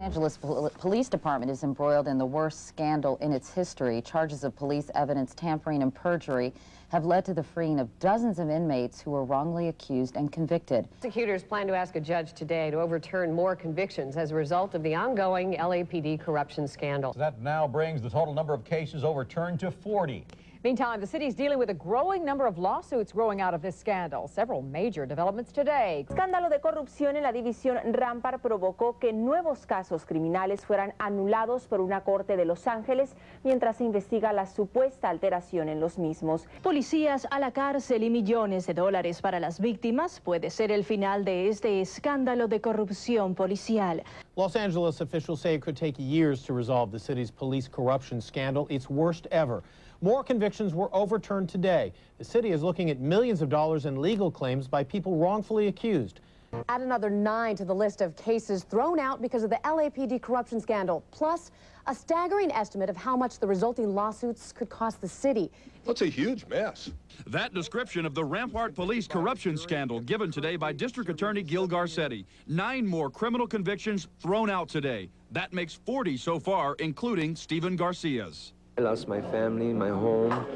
Los Angeles Police Department is embroiled in the worst scandal in its history. Charges of police evidence tampering and perjury have led to the freeing of dozens of inmates who were wrongly accused and convicted. Prosecutors plan to ask a judge today to overturn more convictions as a result of the ongoing LAPD corruption scandal. That now brings the total number of cases overturned to 40. Meantime, the city's dealing with a growing number of lawsuits growing out of this scandal. Several major developments today. El escándalo de corrupción en la división Rampart provocó que nuevos casos criminales fueran anulados por una corte de Los Ángeles mientras se investiga la supuesta alteración en los mismos. Policías a la cárcel y millones de dólares para las víctimas puede ser el final de este escándalo de corrupción policial. Los Angeles officials say it could take years to resolve the city's police corruption scandal, its worst ever. More convictions were overturned today. The city is looking at millions of dollars in legal claims by people wrongfully accused. Add another 9 to the list of cases thrown out because of the LAPD corruption scandal, plus a staggering estimate of how much the resulting lawsuits could cost the city. That's a huge mess. That description of the Rampart police corruption scandal given today by District Attorney Gil Garcetti. 9 more criminal convictions thrown out today. That makes 40 so far, including Stephen Garcia's. I lost my family, my home,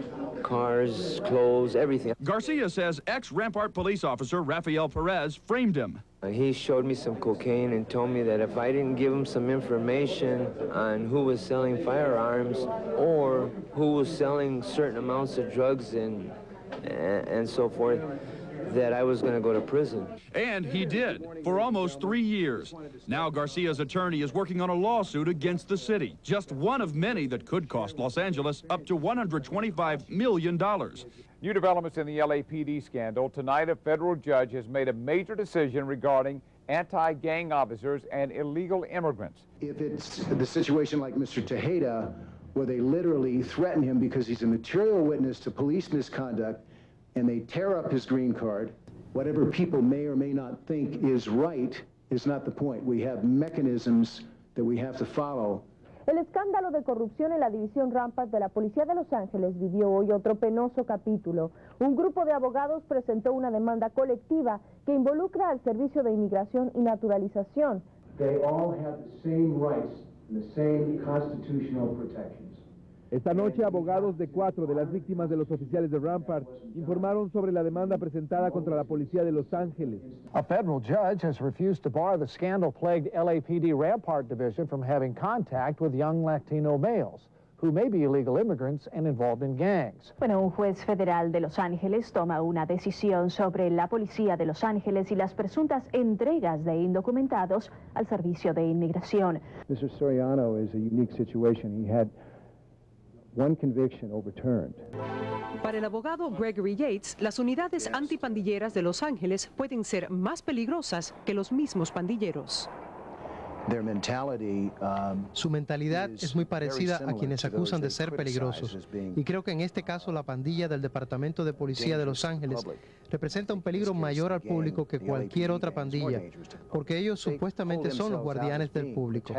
cars, clothes, everything. Garcia says ex-Rampart police officer Rafael Perez framed him. He showed me some cocaine and told me that if I didn't give him some information on who was selling firearms or who was selling certain amounts of drugs and so forth, that I was going to go to prison. And he did, for almost 3 years. Now Garcia's attorney is working on a lawsuit against the city, just one of many that could cost Los Angeles up to $125 million. New developments in the LAPD scandal. Tonight, a federal judge has made a major decision regarding anti-gang officers and illegal immigrants. If it's the situation like Mr. Tejeda, where they literally threaten him because he's a material witness to police misconduct, and they tear up his green card, whatever people may or may not think is right is not the point. We have mechanisms that we have to follow. El escándalo de corrupción en la división Rampart de la Policía de Los Ángeles vivió hoy otro penoso capítulo. Un grupo de abogados presentó una demanda colectiva que involucra al Servicio de Inmigración y Naturalización. They all have the same rights and the same constitutional protections. Esta noche, abogados de 4 de las víctimas de los oficiales de Rampart informaron sobre la demanda presentada contra la policía de Los Ángeles. A federal judge has refused to bar the scandal-plagued LAPD Rampart division from having contact with young Latino males who may be illegal immigrants and involved in gangs. Bueno, un juez federal de Los Ángeles toma una decisión sobre la policía de Los Ángeles y las presuntas entregas de indocumentados al Servicio de Inmigración. Mr. Soriano is a unique situation. He had one conviction overturned. Para el abogado Gregory Yates, las unidades antipandilleras de Los Ángeles pueden ser más peligrosas que los mismos pandilleros. Su mentalidad es muy parecida a quienes acusan de ser peligrosos. Y creo que en este caso la pandilla del Departamento de Policía de Los Ángeles representa un peligro mayor al público que cualquier otra pandilla, porque ellos supuestamente son los guardianes del público.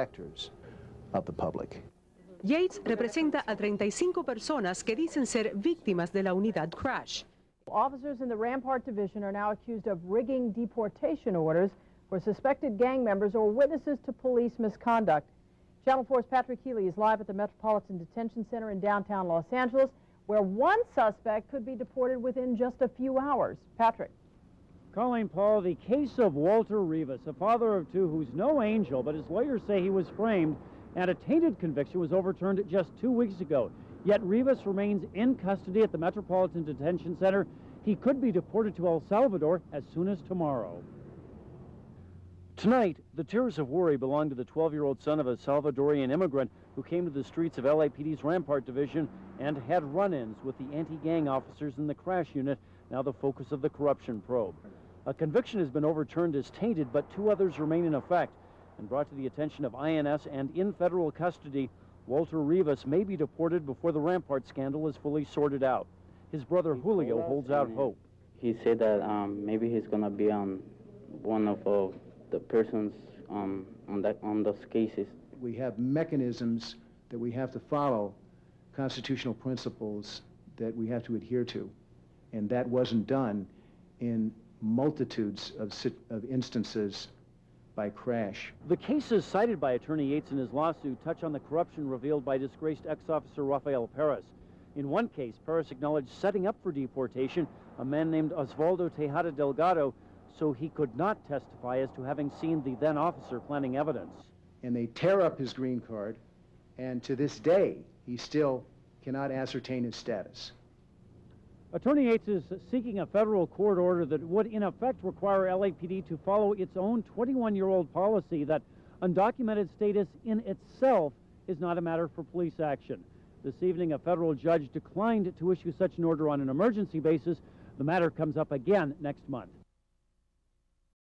Yates representa a 35 personas que dicen ser víctimas de la unidad Crash. Officers in the Rampart division are now accused of rigging deportation orders for suspected gang members or witnesses to police misconduct. Channel 4's Patrick Healy is live at the Metropolitan Detention Center in downtown Los Angeles, where one suspect could be deported within just a few hours. Patrick. Colleen, Paul, the case of Walter Rivas, a father of 2 who's no angel, but his lawyers say he was framed and a tainted conviction was overturned just 2 weeks ago. Yet Rivas remains in custody at the Metropolitan Detention Center. He could be deported to El Salvador as soon as tomorrow. Tonight, the tears of worry belong to the 12-year-old son of a Salvadorian immigrant who came to the streets of LAPD's Rampart division and had run-ins with the anti-gang officers in the crash unit, now the focus of the corruption probe. A conviction has been overturned as tainted, but 2 others remain in effect. And brought to the attention of INS and in federal custody, Walter Rivas may be deported before the Rampart scandal is fully sorted out. His brother Julio holds out hope. He said that maybe he's going to be on one of the persons on those cases. We have mechanisms that we have to follow, constitutional principles that we have to adhere to, and that wasn't done in multitudes of instances by crash. The cases cited by Attorney Yates in his lawsuit touch on the corruption revealed by disgraced ex-officer Rafael Perez. In one case, Perez acknowledged setting up for deportation a man named Osvaldo Tejada Delgado so he could not testify as to having seen the then officer planting evidence. And they tear up his green card, and to this day, he still cannot ascertain his status. Attorney Yates is seeking a federal court order that would in effect require LAPD to follow its own 21-year-old policy that undocumented status in itself is not a matter for police action. This evening, a federal judge declined to issue such an order on an emergency basis. The matter comes up again next month.